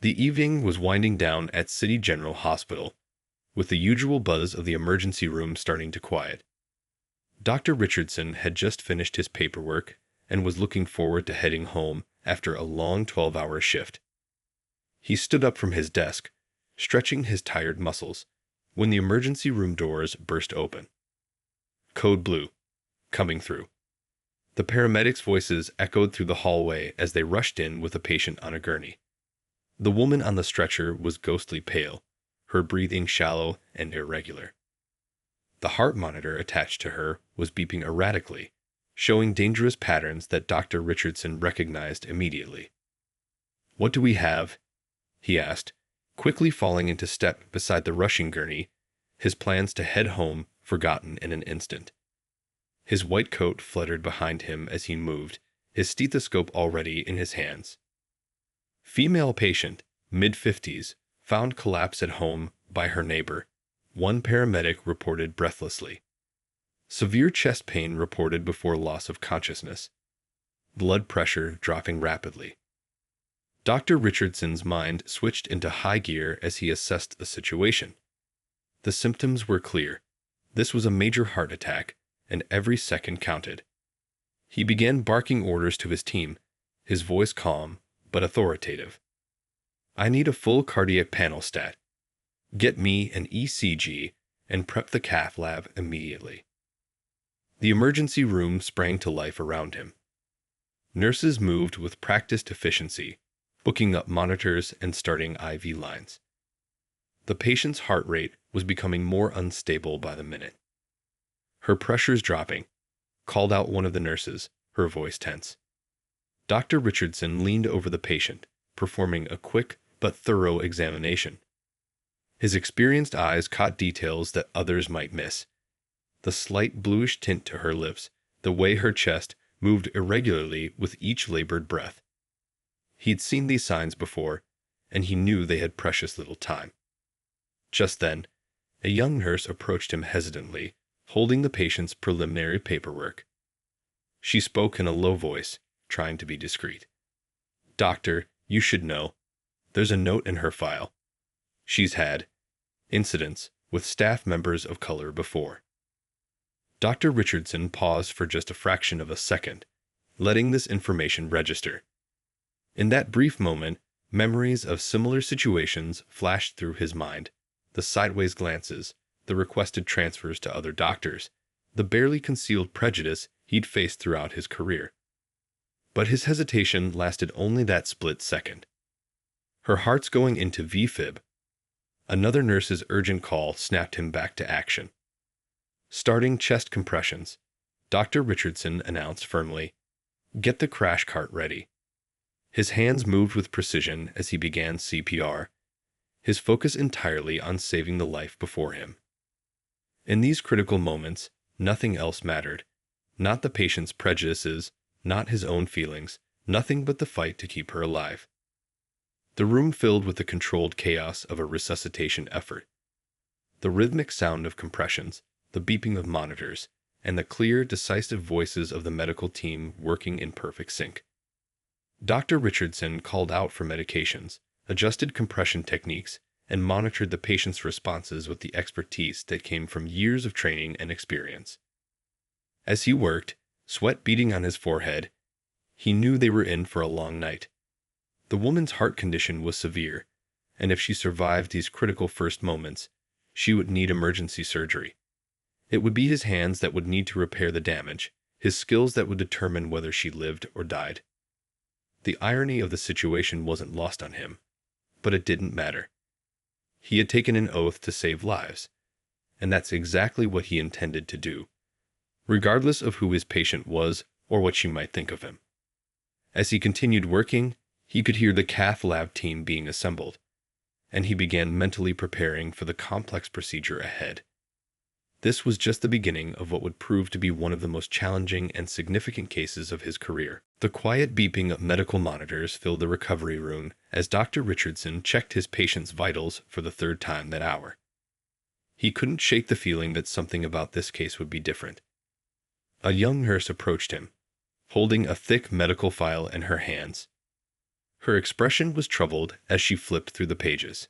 The evening was winding down at City General Hospital, with the usual buzz of the emergency room starting to quiet. Dr. Richardson had just finished his paperwork and was looking forward to heading home after a long 12-hour shift. He stood up from his desk, stretching his tired muscles, when the emergency room doors burst open. Code Blue, coming through. The paramedics' voices echoed through the hallway as they rushed in with a patient on a gurney. The woman on the stretcher was ghostly pale, her breathing shallow and irregular. The heart monitor attached to her was beeping erratically, showing dangerous patterns that Dr. Richardson recognized immediately. "What do we have?" he asked, quickly falling into step beside the rushing gurney, his plans to head home forgotten in an instant. His white coat fluttered behind him as he moved, his stethoscope already in his hands. Female patient, mid-50s, found collapse at home by her neighbor, one paramedic reported breathlessly. Severe chest pain reported before loss of consciousness. Blood pressure dropping rapidly. Dr. Richardson's mind switched into high gear as he assessed the situation. The symptoms were clear. This was a major heart attack, and every second counted. He began barking orders to his team, his voice calm but authoritative. "I need a full cardiac panel stat. Get me an ECG and prep the cath lab immediately." The emergency room sprang to life around him. Nurses moved with practiced efficiency, booking up monitors and starting IV lines. The patient's heart rate was becoming more unstable by the minute. "Her pressure's dropping," called out one of the nurses, her voice tense. Dr. Richardson leaned over the patient, performing a quick but thorough examination. His experienced eyes caught details that others might miss. The slight bluish tint to her lips, the way her chest moved irregularly with each labored breath. He'd seen these signs before, and he knew they had precious little time. Just then, a young nurse approached him hesitantly, holding the patient's preliminary paperwork. She spoke in a low voice, trying to be discreet. "Doctor, you should know. There's a note in her file. She's had incidents with staff members of color before." Dr. Richardson paused for just a fraction of a second, letting this information register. In that brief moment, memories of similar situations flashed through his mind, the sideways glances, the requested transfers to other doctors, the barely concealed prejudice he'd faced throughout his career. But his hesitation lasted only that split second. "Her heart's going into VFib." Another nurse's urgent call snapped him back to action. "Starting chest compressions," Dr. Richardson announced firmly. "Get the crash cart ready." His hands moved with precision as he began CPR, his focus entirely on saving the life before him. In these critical moments, nothing else mattered. Not the patient's prejudices, not his own feelings, nothing but the fight to keep her alive. The room filled with the controlled chaos of a resuscitation effort. The rhythmic sound of compressions, the beeping of monitors, and the clear, decisive voices of the medical team working in perfect sync. Dr. Richardson called out for medications, adjusted compression techniques, and monitored the patient's responses with the expertise that came from years of training and experience. As he worked, sweat beading on his forehead, he knew they were in for a long night. The woman's heart condition was severe, and if she survived these critical first moments, she would need emergency surgery. It would be his hands that would need to repair the damage, his skills that would determine whether she lived or died. The irony of the situation wasn't lost on him, but it didn't matter. He had taken an oath to save lives, and that's exactly what he intended to do, regardless of who his patient was or what she might think of him. As he continued working, he could hear the cath lab team being assembled, and he began mentally preparing for the complex procedure ahead. This was just the beginning of what would prove to be one of the most challenging and significant cases of his career. The quiet beeping of medical monitors filled the recovery room as Dr. Richardson checked his patient's vitals for the third time that hour. He couldn't shake the feeling that something about this case would be different. A young nurse approached him, holding a thick medical file in her hands. Her expression was troubled as she flipped through the pages.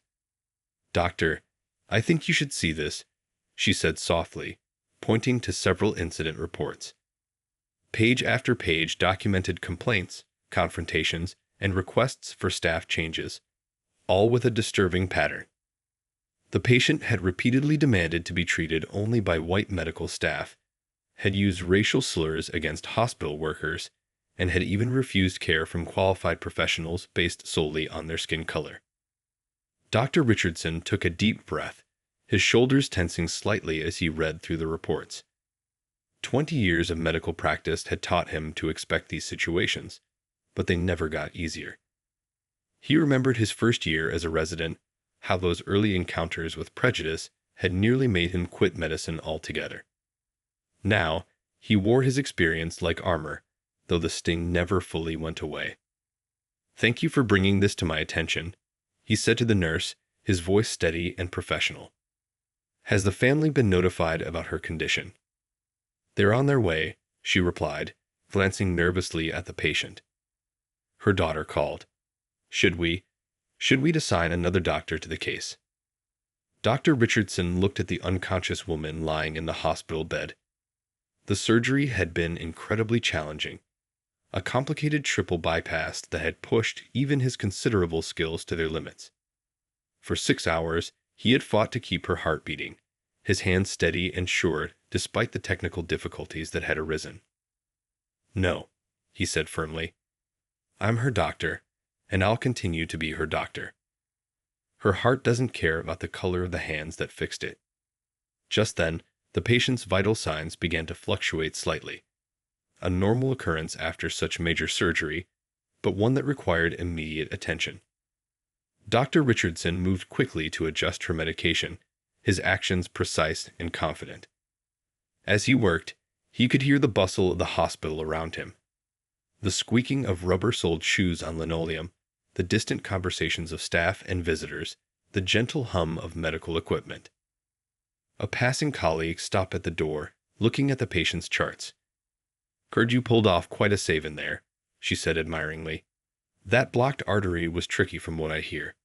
"Doctor, I think you should see this," she said softly, pointing to several incident reports. Page after page documented complaints, confrontations, and requests for staff changes, all with a disturbing pattern. The patient had repeatedly demanded to be treated only by white medical staff, had used racial slurs against hospital workers, and had even refused care from qualified professionals based solely on their skin color. Dr. Richardson took a deep breath, his shoulders tensing slightly as he read through the reports. 20 years of medical practice had taught him to expect these situations, but they never got easier. He remembered his first year as a resident, how those early encounters with prejudice had nearly made him quit medicine altogether. Now, he wore his experience like armor, though the sting never fully went away. "Thank you for bringing this to my attention," he said to the nurse, his voice steady and professional. "Has the family been notified about her condition?" "They're on their way," she replied, glancing nervously at the patient. Her daughter called. Should we assign another doctor to the case?" Dr. Richardson looked at the unconscious woman lying in the hospital bed. The surgery had been incredibly challenging, a complicated triple bypass that had pushed even his considerable skills to their limits. For 6 hours, he had fought to keep her heart beating, his hands steady and sure despite the technical difficulties that had arisen. "No," he said firmly. "I'm her doctor, and I'll continue to be her doctor. Her heart doesn't care about the color of the hands that fixed it." Just then, the patient's vital signs began to fluctuate slightly, a normal occurrence after such major surgery, but one that required immediate attention. Dr. Richardson moved quickly to adjust her medication, his actions precise and confident. As he worked, he could hear the bustle of the hospital around him, the squeaking of rubber-soled shoes on linoleum, the distant conversations of staff and visitors, the gentle hum of medical equipment. A passing colleague stopped at the door, looking at the patient's charts. "Heard you pulled off quite a save in there," she said admiringly. "That blocked artery was tricky from what I hear."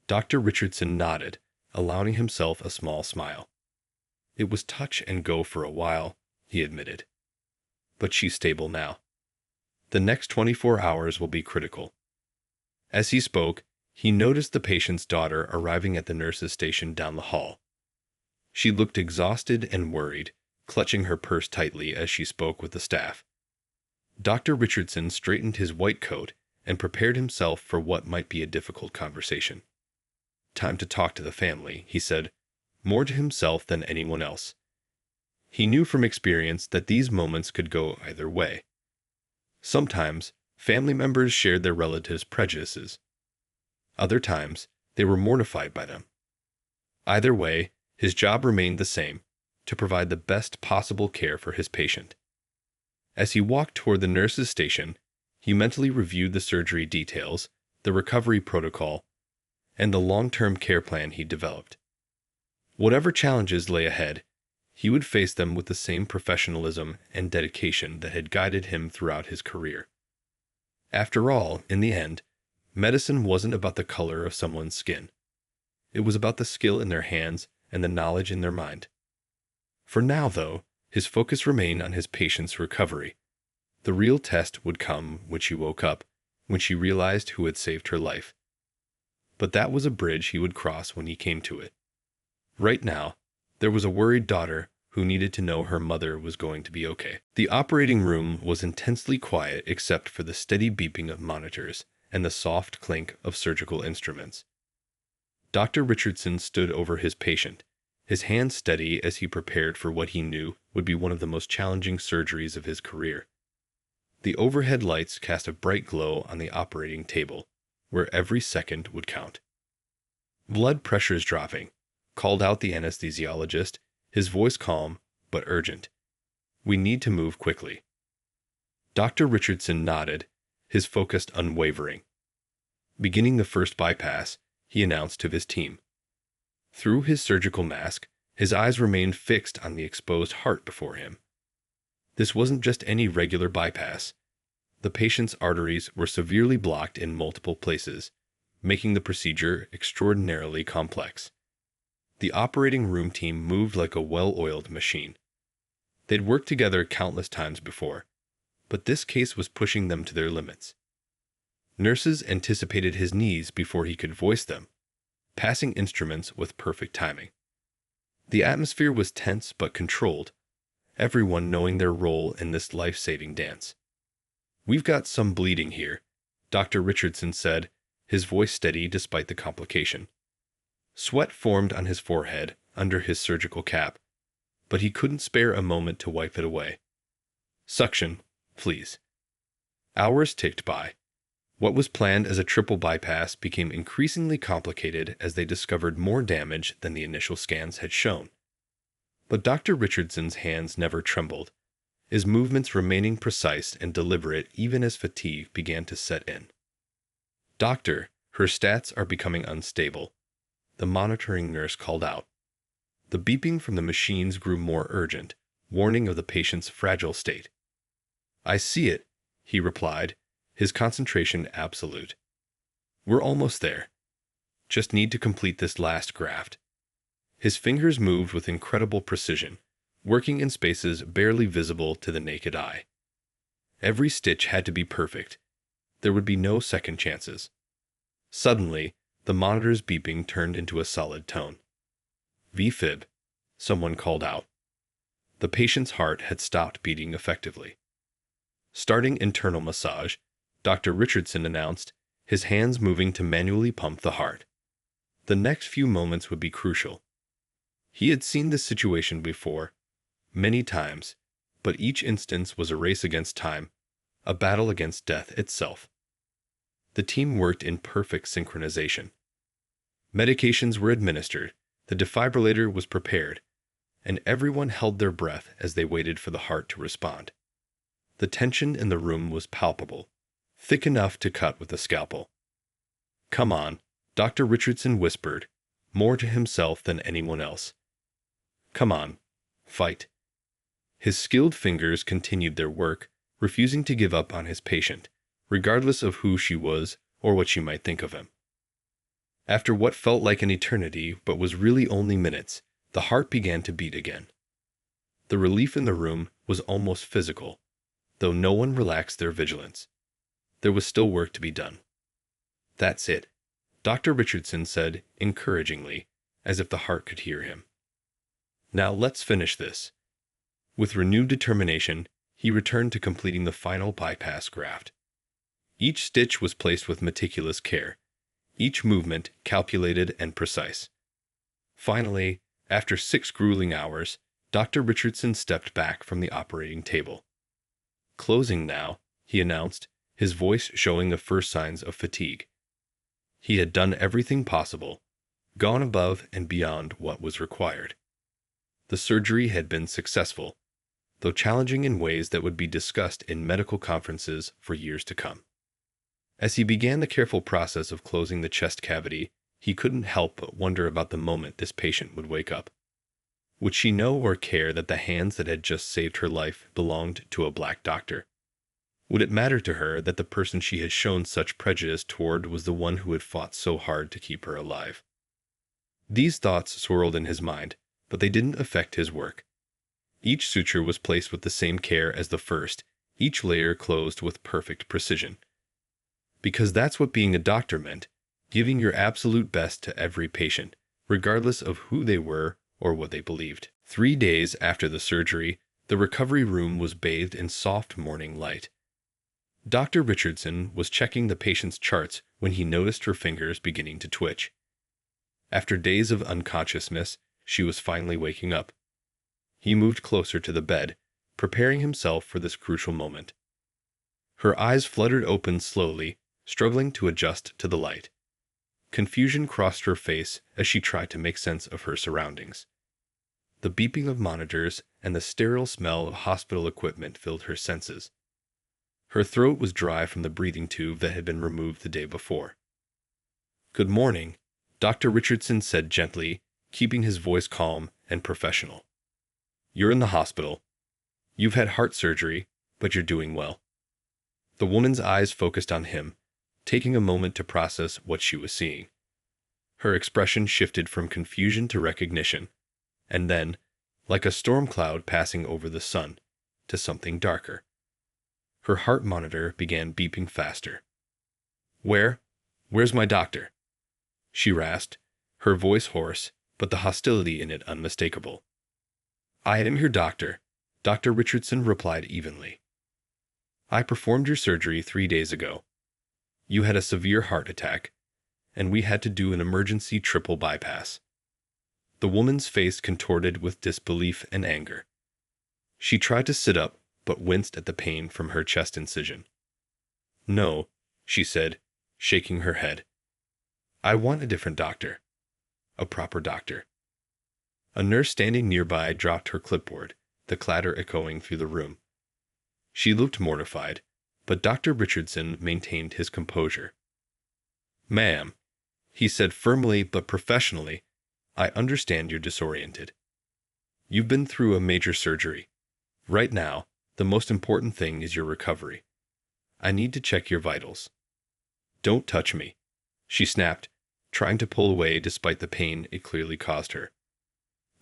Dr. Richardson nodded, allowing himself a small smile. "It was touch and go for a while," he admitted. "But she's stable now. The next 24 hours will be critical." As he spoke, he noticed the patient's daughter arriving at the nurse's station down the hall. She looked exhausted and worried, clutching her purse tightly as she spoke with the staff. Dr. Richardson straightened his white coat and prepared himself for what might be a difficult conversation. "Time to talk to the family," he said, more to himself than anyone else. He knew from experience that these moments could go either way. Sometimes, family members shared their relatives' prejudices. Other times, they were mortified by them. Either way, his job remained the same, to provide the best possible care for his patient. As he walked toward the nurse's station, he mentally reviewed the surgery details, the recovery protocol, and the long-term care plan he developed. Whatever challenges lay ahead, he would face them with the same professionalism and dedication that had guided him throughout his career. After all, in the end, medicine wasn't about the color of someone's skin. It was about the skill in their hands and the knowledge in their mind. For now, though, his focus remained on his patient's recovery. The real test would come when she woke up, when she realized who had saved her life. But that was a bridge he would cross when he came to it. Right now, there was a worried daughter who needed to know her mother was going to be okay. The operating room was intensely quiet except for the steady beeping of monitors and the soft clink of surgical instruments. Dr. Richardson stood over his patient, his hands steady as he prepared for what he knew would be one of the most challenging surgeries of his career. The overhead lights cast a bright glow on the operating table, where every second would count. "Blood pressure's dropping," called out the anesthesiologist, his voice calm but urgent. "We need to move quickly." Dr. Richardson nodded, his focus unwavering. Beginning the first bypass, he announced to his team. Through his surgical mask, his eyes remained fixed on the exposed heart before him. This wasn't just any regular bypass. The patient's arteries were severely blocked in multiple places, making the procedure extraordinarily complex. The operating room team moved like a well-oiled machine. They'd worked together countless times before, but this case was pushing them to their limits. Nurses anticipated his needs before he could voice them, passing instruments with perfect timing. The atmosphere was tense but controlled, everyone knowing their role in this life-saving dance. "We've got some bleeding here," Dr. Richardson said, his voice steady despite the complication. Sweat formed on his forehead under his surgical cap, but he couldn't spare a moment to wipe it away. "Suction, please." Hours ticked by. What was planned as a triple bypass became increasingly complicated as they discovered more damage than the initial scans had shown. But Dr. Richardson's hands never trembled, his movements remaining precise and deliberate even as fatigue began to set in. "Doctor, her stats are becoming unstable," the monitoring nurse called out. The beeping from the machines grew more urgent, warning of the patient's fragile state. "I see it," he replied, his concentration absolute. "We're almost there. Just need to complete this last graft." His fingers moved with incredible precision, working in spaces barely visible to the naked eye. Every stitch had to be perfect. There would be no second chances. Suddenly, the monitor's beeping turned into a solid tone. "VFib," someone called out. The patient's heart had stopped beating effectively. Starting internal massage, Dr. Richardson announced, his hands moving to manually pump the heart. The next few moments would be crucial. He had seen this situation before, many times, but each instance was a race against time, a battle against death itself. The team worked in perfect synchronization. Medications were administered, the defibrillator was prepared, and everyone held their breath as they waited for the heart to respond. The tension in the room was palpable, thick enough to cut with a scalpel. "Come on," Dr. Richardson whispered, more to himself than anyone else. "Come on, fight." His skilled fingers continued their work, refusing to give up on his patient, regardless of who she was or what she might think of him. After what felt like an eternity but was really only minutes, the heart began to beat again. The relief in the room was almost physical, though no one relaxed their vigilance. There was still work to be done. "That's it," Dr. Richardson said encouragingly, as if the heart could hear him. "Now let's finish this." With renewed determination, he returned to completing the final bypass graft. Each stitch was placed with meticulous care, each movement calculated and precise. Finally, after 6 grueling hours, Dr. Richardson stepped back from the operating table. "Closing now," he announced, his voice showing the first signs of fatigue. He had done everything possible, gone above and beyond what was required. The surgery had been successful, though challenging in ways that would be discussed in medical conferences for years to come. As he began the careful process of closing the chest cavity, he couldn't help but wonder about the moment this patient would wake up. Would she know or care that the hands that had just saved her life belonged to a black doctor? Would it matter to her that the person she had shown such prejudice toward was the one who had fought so hard to keep her alive? These thoughts swirled in his mind, but they didn't affect his work. Each suture was placed with the same care as the first, each layer closed with perfect precision. Because that's what being a doctor meant, giving your absolute best to every patient, regardless of who they were or what they believed. 3 days after the surgery, the recovery room was bathed in soft morning light. Dr. Richardson was checking the patient's charts when he noticed her fingers beginning to twitch. After days of unconsciousness, she was finally waking up. He moved closer to the bed, preparing himself for this crucial moment. Her eyes fluttered open slowly, struggling to adjust to the light. Confusion crossed her face as she tried to make sense of her surroundings. The beeping of monitors and the sterile smell of hospital equipment filled her senses. Her throat was dry from the breathing tube that had been removed the day before. "Good morning," Dr. Richardson said gently, keeping his voice calm and professional. "You're in the hospital. You've had heart surgery, but you're doing well." The woman's eyes focused on him, taking a moment to process what she was seeing. Her expression shifted from confusion to recognition, and then, like a storm cloud passing over the sun, to something darker. Her heart monitor began beeping faster. Where's my doctor?" she rasped, her voice hoarse, but the hostility in it unmistakable. "I am your doctor," Dr. Richardson replied evenly. "I performed your surgery 3 days ago. You had a severe heart attack, and we had to do an emergency triple bypass." The woman's face contorted with disbelief and anger. She tried to sit up, but winced at the pain from her chest incision. "No," she said, shaking her head. "I want a different doctor. A proper doctor." A nurse standing nearby dropped her clipboard, the clatter echoing through the room. She looked mortified, but Dr. Richardson maintained his composure. "Ma'am," he said firmly but professionally, "I understand you're disoriented. You've been through a major surgery. Right now, the most important thing is your recovery. I need to check your vitals." "Don't touch me," she snapped, trying to pull away despite the pain it clearly caused her.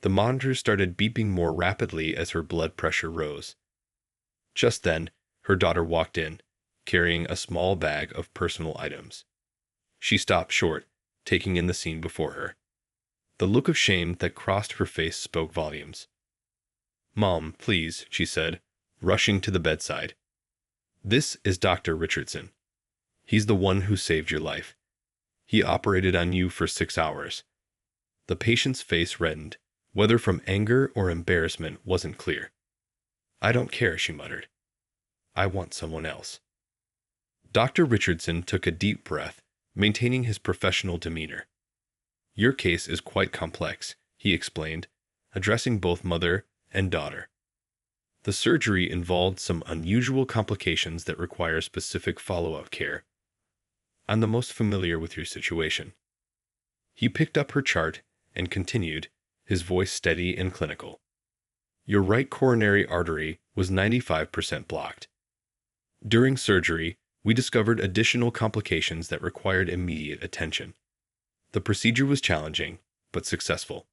The monitors started beeping more rapidly as her blood pressure rose. Just then, her daughter walked in, carrying a small bag of personal items. She stopped short, taking in the scene before her. The look of shame that crossed her face spoke volumes. "Mom, please," she said, rushing to the bedside. "This is Dr. Richardson. He's the one who saved your life. He operated on you for 6 hours." The patient's face reddened, whether from anger or embarrassment wasn't clear. "I don't care," she muttered. "I want someone else." Dr. Richardson took a deep breath, maintaining his professional demeanor. "Your case is quite complex," he explained, addressing both mother and daughter. "The surgery involved some unusual complications that require specific follow-up care. I'm the most familiar with your situation." He picked up her chart and continued, his voice steady and clinical. "Your right coronary artery was 95% blocked. During surgery, we discovered additional complications that required immediate attention. The procedure was challenging, but successful.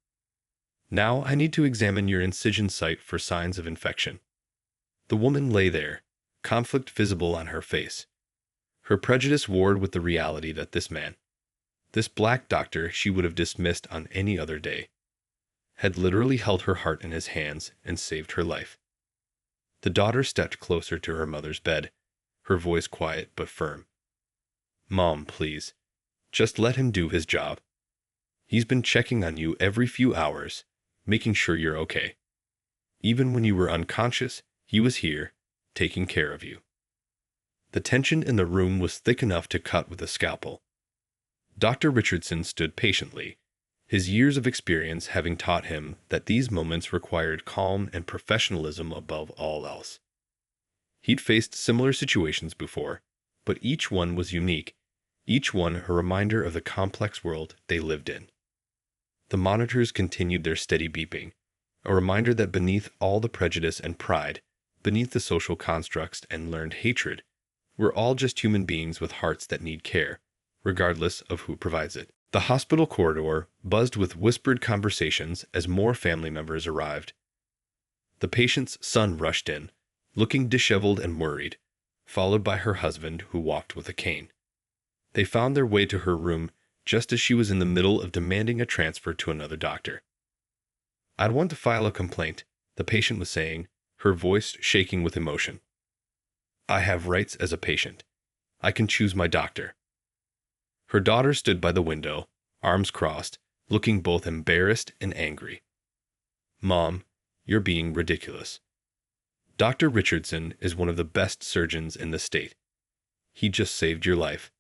Now I need to examine your incision site for signs of infection." The woman lay there, conflict visible on her face. Her prejudice warred with the reality that this black doctor she would have dismissed on any other day, had literally held her heart in his hands and saved her life. The daughter stepped closer to her mother's bed, her voice quiet but firm. "Mom, please. Just let him do his job. He's been checking on you every few hours, making sure you're okay. Even when you were unconscious, he was here, taking care of you." The tension in the room was thick enough to cut with a scalpel. Dr. Richardson stood patiently, his years of experience having taught him that these moments required calm and professionalism above all else. He'd faced similar situations before, but each one was unique, each one a reminder of the complex world they lived in. The monitors continued their steady beeping, a reminder that beneath all the prejudice and pride, beneath the social constructs and learned hatred, we're all just human beings with hearts that need care, regardless of who provides it. The hospital corridor buzzed with whispered conversations as more family members arrived. The patient's son rushed in, looking disheveled and worried, followed by her husband who walked with a cane. They found their way to her room just as she was in the middle of demanding a transfer to another doctor. "I'd want to file a complaint," the patient was saying, her voice shaking with emotion. "I have rights as a patient. I can choose my doctor." Her daughter stood by the window, arms crossed, looking both embarrassed and angry. "Mom, you're being ridiculous. Dr. Richardson is one of the best surgeons in the state. He just saved your life."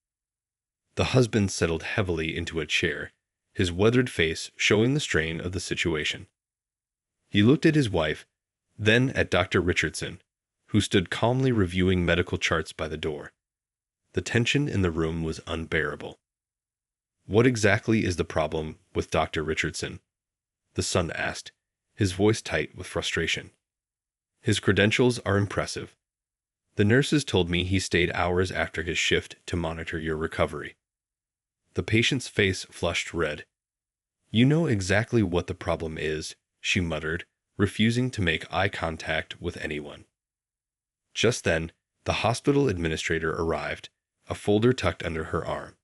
The husband settled heavily into a chair, his weathered face showing the strain of the situation. He looked at his wife, then at Dr. Richardson, who stood calmly reviewing medical charts by the door. The tension in the room was unbearable. "What exactly is the problem with Dr. Richardson?" the son asked, his voice tight with frustration. "His credentials are impressive. The nurses told me he stayed hours after his shift to monitor your recovery. The patient's face flushed red. You know exactly what the problem is, she muttered, refusing to make eye contact with anyone. Just then, the hospital administrator arrived, a folder tucked under her arm.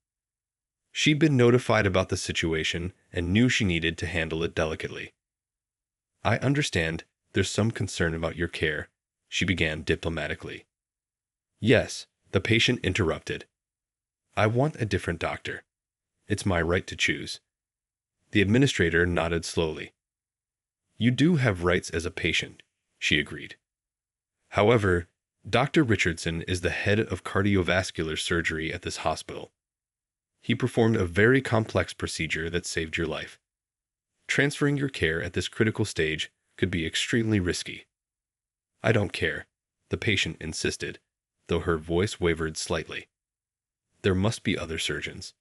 She'd been notified about the situation and knew she needed to handle it delicately. I understand there's some concern about your care, she began diplomatically. Yes, the patient interrupted. I want a different doctor. It's my right to choose. The administrator nodded slowly. You do have rights as a patient, she agreed. However, Dr. Richardson is the head of cardiovascular surgery at this hospital. He performed a very complex procedure that saved your life. Transferring your care at this critical stage could be extremely risky. I don't care, the patient insisted, though her voice wavered slightly. There must be other surgeons.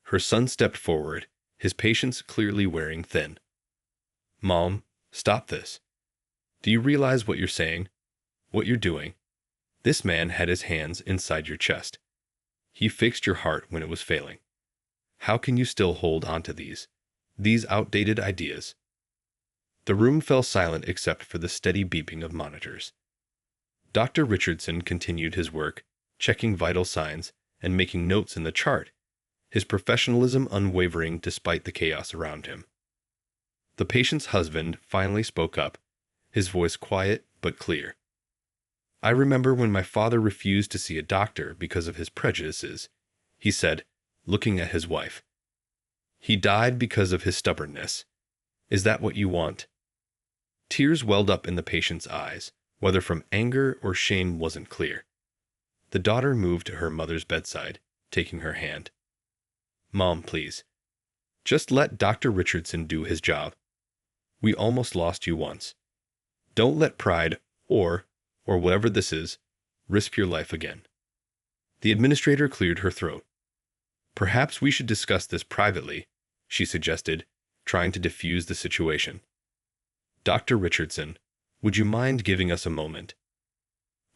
Her son stepped forward, his patience clearly wearing thin. Mom, stop this. Do you realize what you're saying? What you're doing? This man had his hands inside your chest. He fixed your heart when it was failing. How can you still hold on to these outdated ideas? The room fell silent except for the steady beeping of monitors. Dr. Richardson continued his work, checking vital signs and making notes in the chart, his professionalism unwavering despite the chaos around him. The patient's husband finally spoke up, his voice quiet but clear. I remember when my father refused to see a doctor because of his prejudices, he said, looking at his wife. He died because of his stubbornness. Is that what you want? Tears welled up in the patient's eyes, whether from anger or shame wasn't clear. The daughter moved to her mother's bedside, taking her hand. Mom, please. Just let Dr. Richardson do his job. We almost lost you once. Don't let pride or whatever this is, risk your life again. The administrator cleared her throat. Perhaps we should discuss this privately, she suggested, trying to diffuse the situation. Dr. Richardson, would you mind giving us a moment?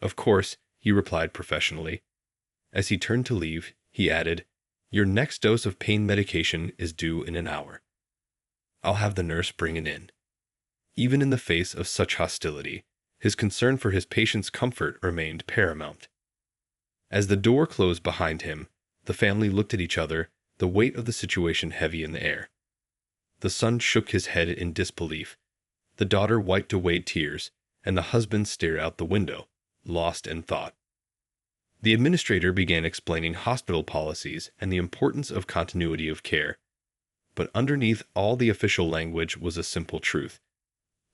Of course, he replied professionally. As he turned to leave, he added, Your next dose of pain medication is due in an hour. I'll have the nurse bring it in. Even in the face of such hostility, his concern for his patient's comfort remained paramount. As the door closed behind him, the family looked at each other, the weight of the situation heavy in the air. The son shook his head in disbelief. The daughter wiped away tears, and the husband stared out the window, lost in thought. The administrator began explaining hospital policies and the importance of continuity of care. But underneath all the official language was a simple truth.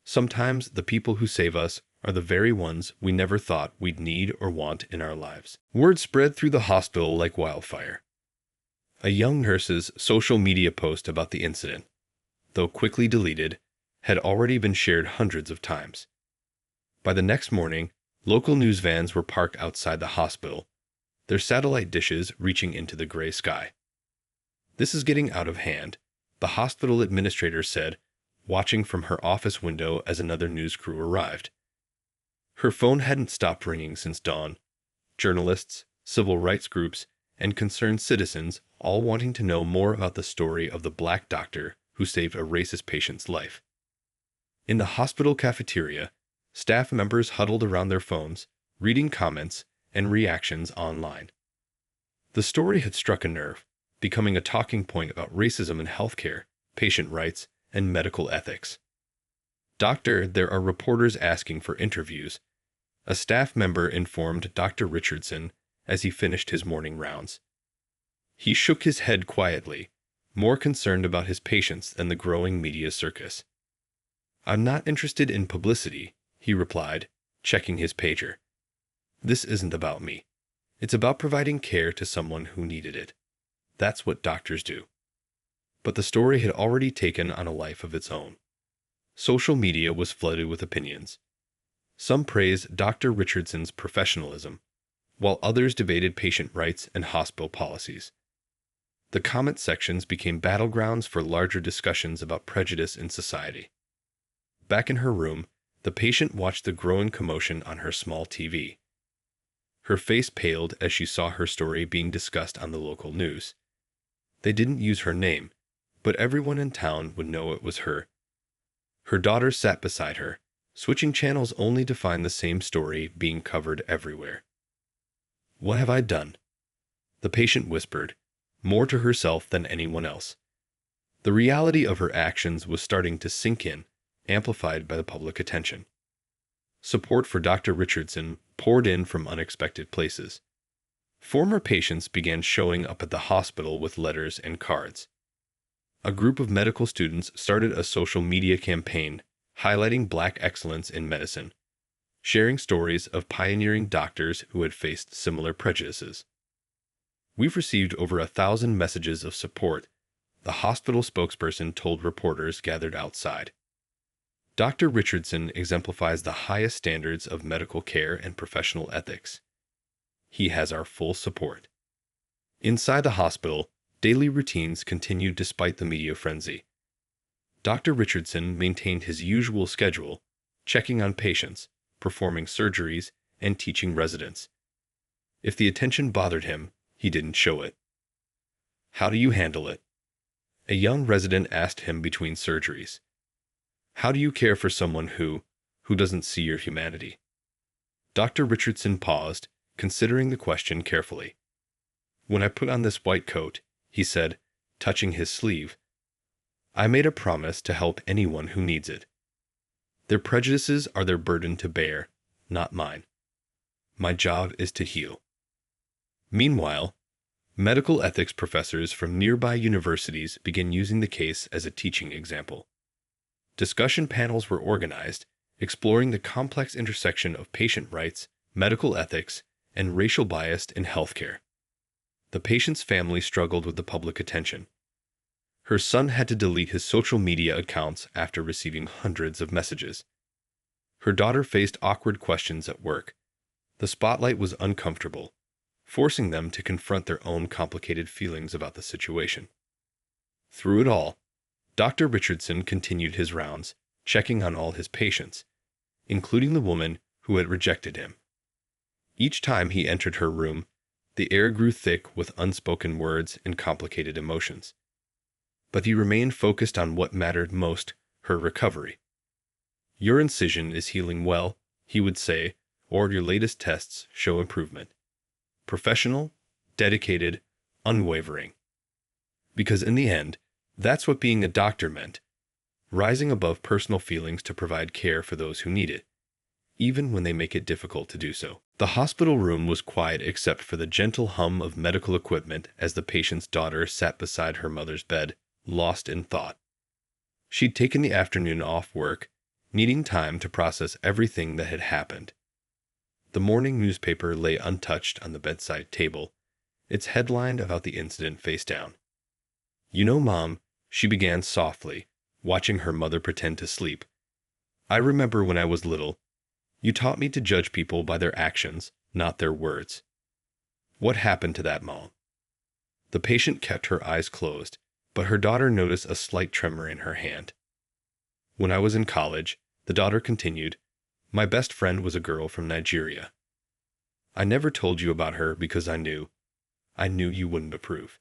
Sometimes the people who save us are the very ones we never thought we'd need or want in our lives. Word spread through the hospital like wildfire. A young nurse's social media post about the incident, though quickly deleted, had already been shared hundreds of times. By the next morning, local news vans were parked outside the hospital, their satellite dishes reaching into the gray sky. This is getting out of hand, the hospital administrator said, watching from her office window as another news crew arrived. Her phone hadn't stopped ringing since dawn. Journalists, civil rights groups, and concerned citizens all wanting to know more about the story of the black doctor who saved a racist patient's life. In the hospital cafeteria, staff members huddled around their phones, reading comments and reactions online. The story had struck a nerve, becoming a talking point about racism in healthcare, patient rights, and medical ethics. Doctor, there are reporters asking for interviews, a staff member informed Dr. Richardson as he finished his morning rounds. He shook his head quietly, more concerned about his patients than the growing media circus. I'm not interested in publicity, he replied, checking his pager. This isn't about me. It's about providing care to someone who needed it. That's what doctors do. But the story had already taken on a life of its own. Social media was flooded with opinions. Some praised Dr. Richardson's professionalism, while others debated patient rights and hospital policies. The comment sections became battlegrounds for larger discussions about prejudice in society. Back in her room, the patient watched the growing commotion on her small TV. Her face paled as she saw her story being discussed on the local news. They didn't use her name, but everyone in town would know it was her. Her daughter sat beside her, switching channels only to find the same story being covered everywhere. "What have I done?" the patient whispered, more to herself than anyone else. The reality of her actions was starting to sink in, amplified by the public attention. Support for Dr. Richardson poured in from unexpected places. Former patients began showing up at the hospital with letters and cards. A group of medical students started a social media campaign highlighting Black excellence in medicine, sharing stories of pioneering doctors who had faced similar prejudices. "We've received over 1,000 messages of support," the hospital spokesperson told reporters gathered outside. Dr. Richardson exemplifies the highest standards of medical care and professional ethics. He has our full support. Inside the hospital, daily routines continued despite the media frenzy. Dr. Richardson maintained his usual schedule, checking on patients, performing surgeries, and teaching residents. If the attention bothered him, he didn't show it. "How do you handle it?" a young resident asked him between surgeries. "How do you care for someone who doesn't see your humanity?" Dr. Richardson paused, considering the question carefully. "When I put on this white coat," he said, touching his sleeve, "I made a promise to help anyone who needs it. Their prejudices are their burden to bear, not mine. My job is to heal." Meanwhile, medical ethics professors from nearby universities began using the case as a teaching example. Discussion panels were organized, exploring the complex intersection of patient rights, medical ethics, and racial bias in healthcare. The patient's family struggled with the public attention. Her son had to delete his social media accounts after receiving hundreds of messages. Her daughter faced awkward questions at work. The spotlight was uncomfortable, forcing them to confront their own complicated feelings about the situation. Through it all, Dr. Richardson continued his rounds, checking on all his patients, including the woman who had rejected him. Each time he entered her room, the air grew thick with unspoken words and complicated emotions. But he remained focused on what mattered most, her recovery. "Your incision is healing well," he would say, "or your latest tests show improvement." Professional, dedicated, unwavering. Because in the end, that's what being a doctor meant, rising above personal feelings to provide care for those who need it, even when they make it difficult to do so. The hospital room was quiet except for the gentle hum of medical equipment as the patient's daughter sat beside her mother's bed, lost in thought. She'd taken the afternoon off work, needing time to process everything that had happened. The morning newspaper lay untouched on the bedside table, its headline about the incident face down. "You know, Mom," she began softly, watching her mother pretend to sleep, "I remember when I was little, you taught me to judge people by their actions, not their words. What happened to that, Mom?" The patient kept her eyes closed, but her daughter noticed a slight tremor in her hand. "When I was in college," the daughter continued, "my best friend was a girl from Nigeria. I never told you about her because I knew you wouldn't approve.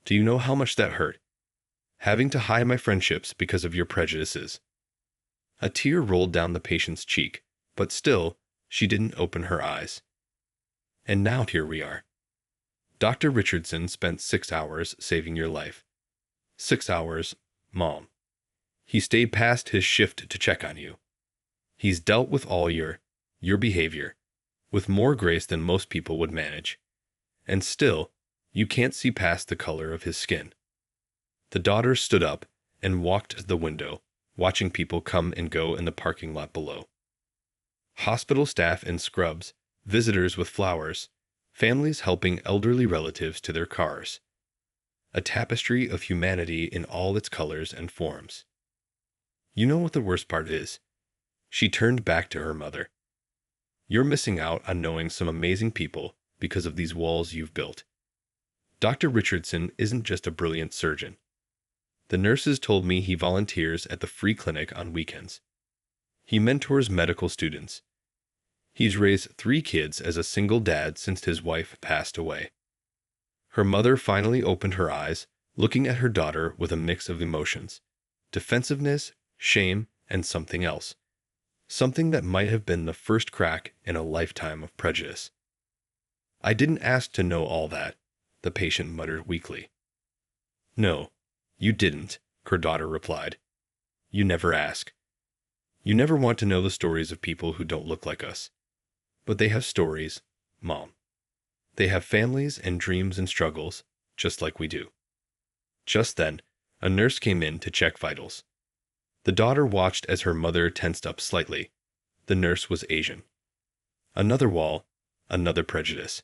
Do you know how much that hurt? Having to hide my friendships because of your prejudices." A tear rolled down the patient's cheek, but still, she didn't open her eyes. "And now here we are. Dr. Richardson spent 6 hours saving your life. 6 hours, Mom. He stayed past his shift to check on you. He's dealt with all your behavior, with more grace than most people would manage. And still, you can't see past the color of his skin." The daughter stood up and walked to the window, watching people come and go in the parking lot below. Hospital staff in scrubs, visitors with flowers, families helping elderly relatives to their cars. A tapestry of humanity in all its colors and forms. "You know what the worst part is?" She turned back to her mother. "You're missing out on knowing some amazing people because of these walls you've built. Dr. Richardson isn't just a brilliant surgeon. The nurses told me he volunteers at the free clinic on weekends. He mentors medical students. He's raised 3 kids as a single dad since his wife passed away. Her mother finally opened her eyes, looking at her daughter with a mix of emotions: defensiveness, shame, and something else. Something that might have been the first crack in a lifetime of prejudice. "I didn't ask to know all that," the patient muttered weakly. "No, you didn't," her daughter replied. "You never ask. You never want to know the stories of people who don't look like us. But they have stories, Mom. They have families and dreams and struggles, just like we do." Just then, a nurse came in to check vitals. The daughter watched as her mother tensed up slightly. The nurse was Asian. Another wall, another prejudice.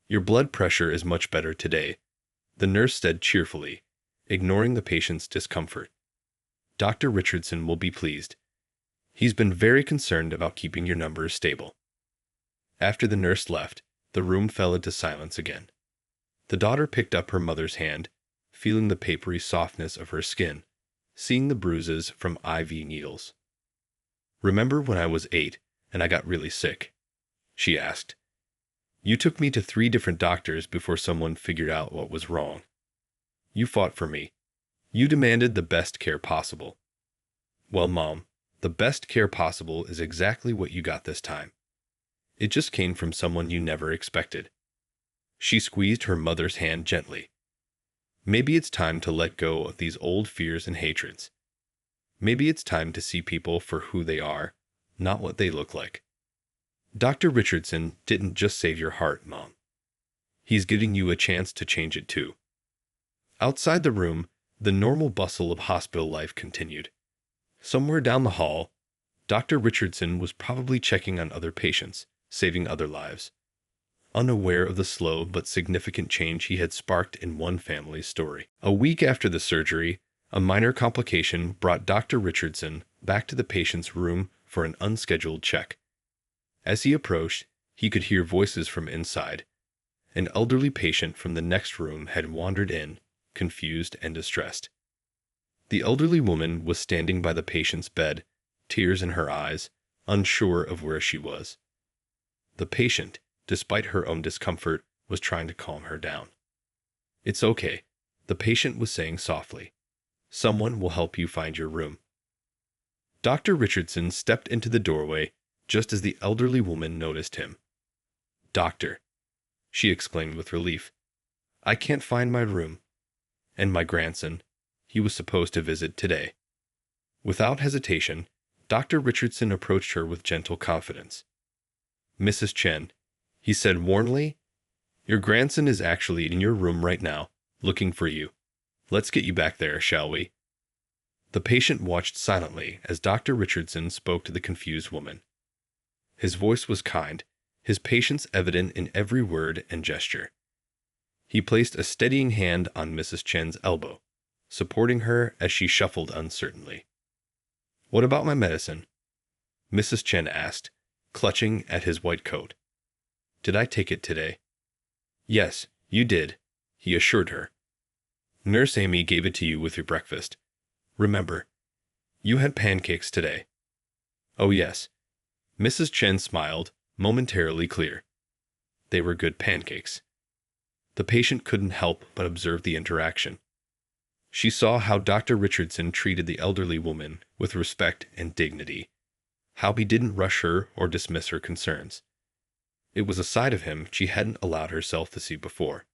"Your blood pressure is much better today," the nurse said cheerfully, ignoring the patient's discomfort. "Dr. Richardson will be pleased. He's been very concerned about keeping your numbers stable." After the nurse left, the room fell into silence again. The daughter picked up her mother's hand, feeling the papery softness of her skin, seeing the bruises from IV needles. "Remember when I was 8 and I got really sick?" she asked. "You took me to 3 different doctors before someone figured out what was wrong. You fought for me. You demanded the best care possible. Well, Mom, the best care possible is exactly what you got this time. It just came from someone you never expected." She squeezed her mother's hand gently. "Maybe it's time to let go of these old fears and hatreds. Maybe it's time to see people for who they are, not what they look like. Dr. Richardson didn't just save your heart, Mom. He's giving you a chance to change it too." Outside the room, the normal bustle of hospital life continued. Somewhere down the hall, Dr. Richardson was probably checking on other patients, saving other lives, unaware of the slow but significant change he had sparked in one family's story. A week after the surgery, a minor complication brought Dr. Richardson back to the patient's room for an unscheduled check. As he approached, he could hear voices from inside. An elderly patient from the next room had wandered in, confused and distressed. The elderly woman was standing by the patient's bed, tears in her eyes, unsure of where she was. The patient, despite her own discomfort, was trying to calm her down. "It's okay," the patient was saying softly. "Someone will help you find your room." Dr. Richardson stepped into the doorway just as the elderly woman noticed him. "Doctor," she exclaimed with relief, "I can't find my room. And my grandson, he was supposed to visit today." Without hesitation, Dr. Richardson approached her with gentle confidence. "Mrs. Chen," he said warmly, "your grandson is actually in your room right now, looking for you. Let's get you back there, shall we?" The patient watched silently as Dr. Richardson spoke to the confused woman. His voice was kind, his patience evident in every word and gesture. He placed a steadying hand on Mrs. Chen's elbow, supporting her as she shuffled uncertainly. "What about my medicine?" Mrs. Chen asked, clutching at his white coat. "Did I take it today?" "Yes, you did," he assured her. "Nurse Amy gave it to you with your breakfast. Remember, you had pancakes today." "Oh yes." Mrs. Chen smiled, momentarily clear. They were good pancakes. The patient couldn't help but observe the interaction. She saw how Dr. Richardson treated the elderly woman with respect and dignity, how he didn't rush her or dismiss her concerns. It was a side of him she hadn't allowed herself to see before.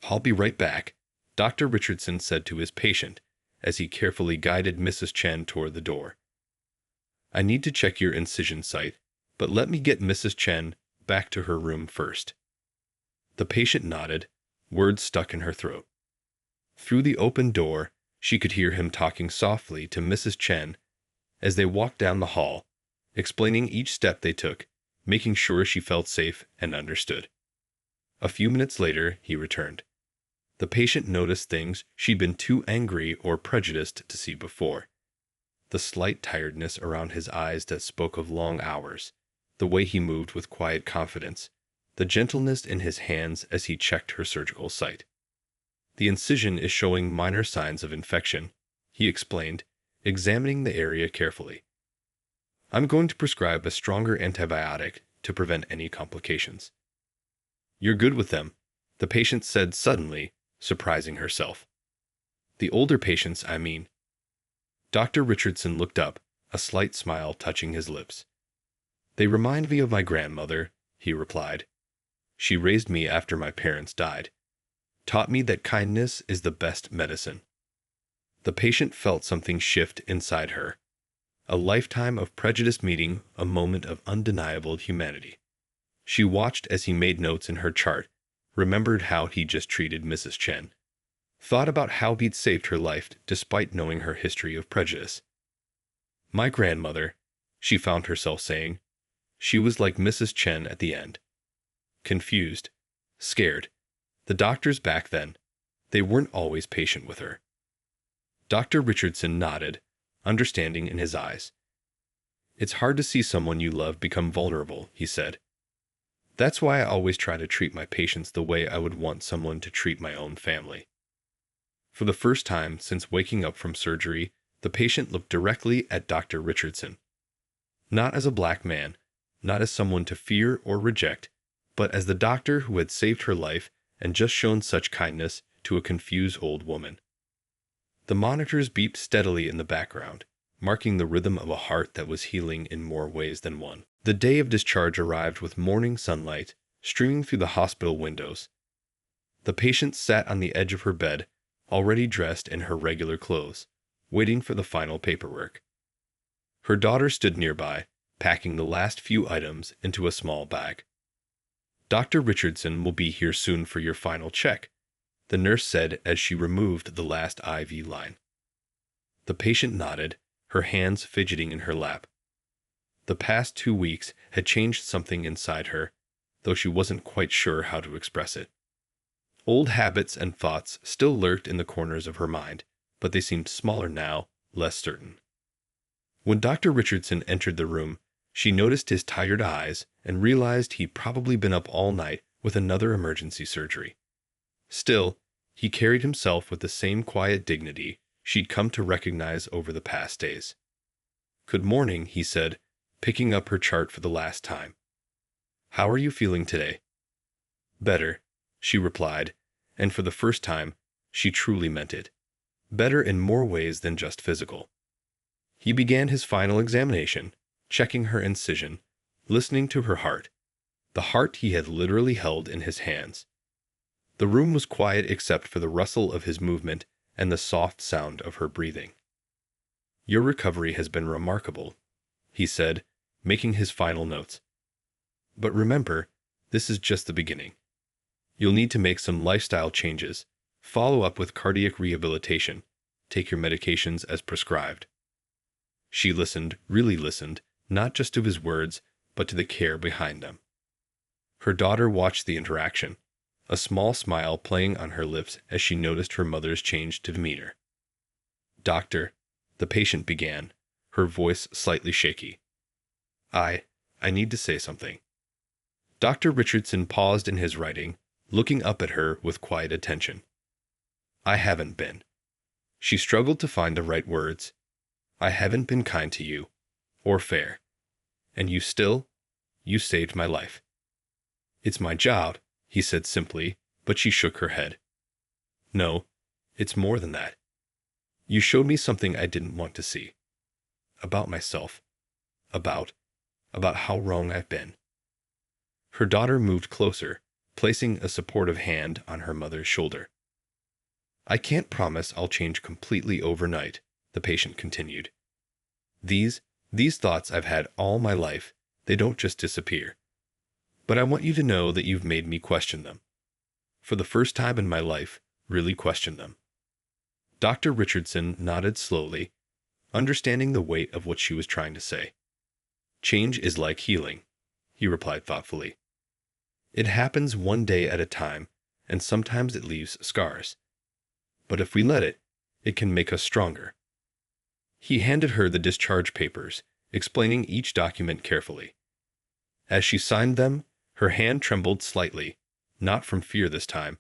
"I'll be right back," Dr. Richardson said to his patient as he carefully guided Mrs. Chen toward the door. "I need to check your incision site, but let me get Mrs. Chen back to her room first." The patient nodded, words stuck in her throat. Through the open door, she could hear him talking softly to Mrs. Chen as they walked down the hall, explaining each step they took, making sure she felt safe and understood. A few minutes later, he returned. The patient noticed things she'd been too angry or prejudiced to see before. The slight tiredness around his eyes that spoke of long hours, the way he moved with quiet confidence, the gentleness in his hands as he checked her surgical site. "The incision is showing minor signs of infection," he explained, examining the area carefully. I'm going to prescribe a stronger antibiotic to prevent any complications. You're good with them, the patient said suddenly, surprising herself. The older patients, I mean. Dr. Richardson looked up, a slight smile touching his lips. They remind me of my grandmother, he replied. She raised me after my parents died. Taught me that kindness is the best medicine. The patient felt something shift inside her. A lifetime of prejudice meeting a moment of undeniable humanity. She watched as he made notes in her chart, remembered how he just treated Mrs. Chen. Thought about how he'd saved her life despite knowing her history of prejudice. My grandmother, she found herself saying. She was like Mrs. Chen at the end. Confused. Scared. The doctors back then, they weren't always patient with her. Dr. Richardson nodded, understanding in his eyes. It's hard to see someone you love become vulnerable, he said. That's why I always try to treat my patients the way I would want someone to treat my own family. For the first time since waking up from surgery, the patient looked directly at Dr. Richardson. Not as a black man, not as someone to fear or reject, but as the doctor who had saved her life and just shown such kindness to a confused old woman. The monitors beeped steadily in the background, marking the rhythm of a heart that was healing in more ways than one. The day of discharge arrived with morning sunlight streaming through the hospital windows. The patient sat on the edge of her bed, already dressed in her regular clothes, waiting for the final paperwork. Her daughter stood nearby, packing the last few items into a small bag. Dr. Richardson will be here soon for your final check, the nurse said as she removed the last IV line. The patient nodded, her hands fidgeting in her lap. The past 2 weeks had changed something inside her, though she wasn't quite sure how to express it. Old habits and thoughts still lurked in the corners of her mind, but they seemed smaller now, less certain. When Dr. Richardson entered the room, she noticed his tired eyes and realized he'd probably been up all night with another emergency surgery. Still, he carried himself with the same quiet dignity she'd come to recognize over the past days. "Good morning," he said, picking up her chart for the last time. "How are you feeling today?" "Better," she replied, and for the first time, she truly meant it. Better in more ways than just physical. He began his final examination, checking her incision, listening to her heart, the heart he had literally held in his hands. The room was quiet except for the rustle of his movement and the soft sound of her breathing. "Your recovery has been remarkable," he said, making his final notes. "But remember, this is just the beginning. You'll need to make some lifestyle changes, follow up with cardiac rehabilitation, take your medications as prescribed." She listened, really listened, not just to his words, but to the care behind them. Her daughter watched the interaction, a small smile playing on her lips as she noticed her mother's changed demeanor. "Doctor," the patient began, her voice slightly shaky. I need to say something." Dr. Richardson paused in his writing, looking up at her with quiet attention. "I haven't been." She struggled to find the right words. "I haven't been kind to you, or fair. And you saved my life." "It's my job," he said simply, but she shook her head. "No, it's more than that. You showed me something I didn't want to see. About myself. About how wrong I've been." Her daughter moved closer, placing a supportive hand on her mother's shoulder. "I can't promise I'll change completely overnight," the patient continued. These thoughts I've had all my life, they don't just disappear. But I want you to know that you've made me question them. For the first time in my life, really question them." Dr. Richardson nodded slowly, understanding the weight of what she was trying to say. "Change is like healing," he replied thoughtfully. "It happens one day at a time, and sometimes it leaves scars. But if we let it, it can make us stronger." He handed her the discharge papers, explaining each document carefully. As she signed them, her hand trembled slightly, not from fear this time,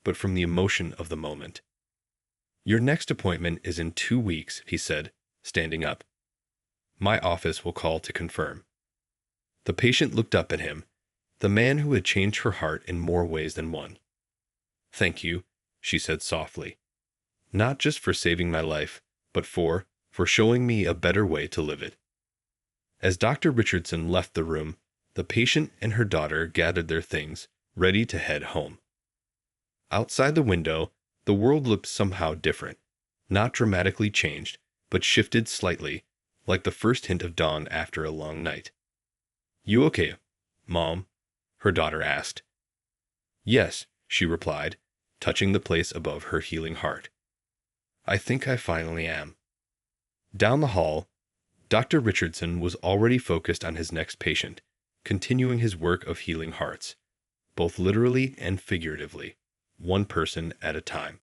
but from the emotion of the moment. "Your next appointment is in 2 weeks," he said, standing up. My office will call to confirm." The patient looked up at him, the man who had changed her heart in more ways than one. "Thank you," she said softly. "Not just for saving my life, but for showing me a better way to live it." As Dr. Richardson left the room, the patient and her daughter gathered their things, ready to head home. Outside the window, the world looked somehow different. Not dramatically changed, but shifted slightly, like the first hint of dawn after a long night. "You okay, Mom?" her daughter asked. "Yes," she replied, touching the place above her healing heart. "I think I finally am." Down the hall, Dr. Richardson was already focused on his next patient, continuing his work of healing hearts, both literally and figuratively, one person at a time.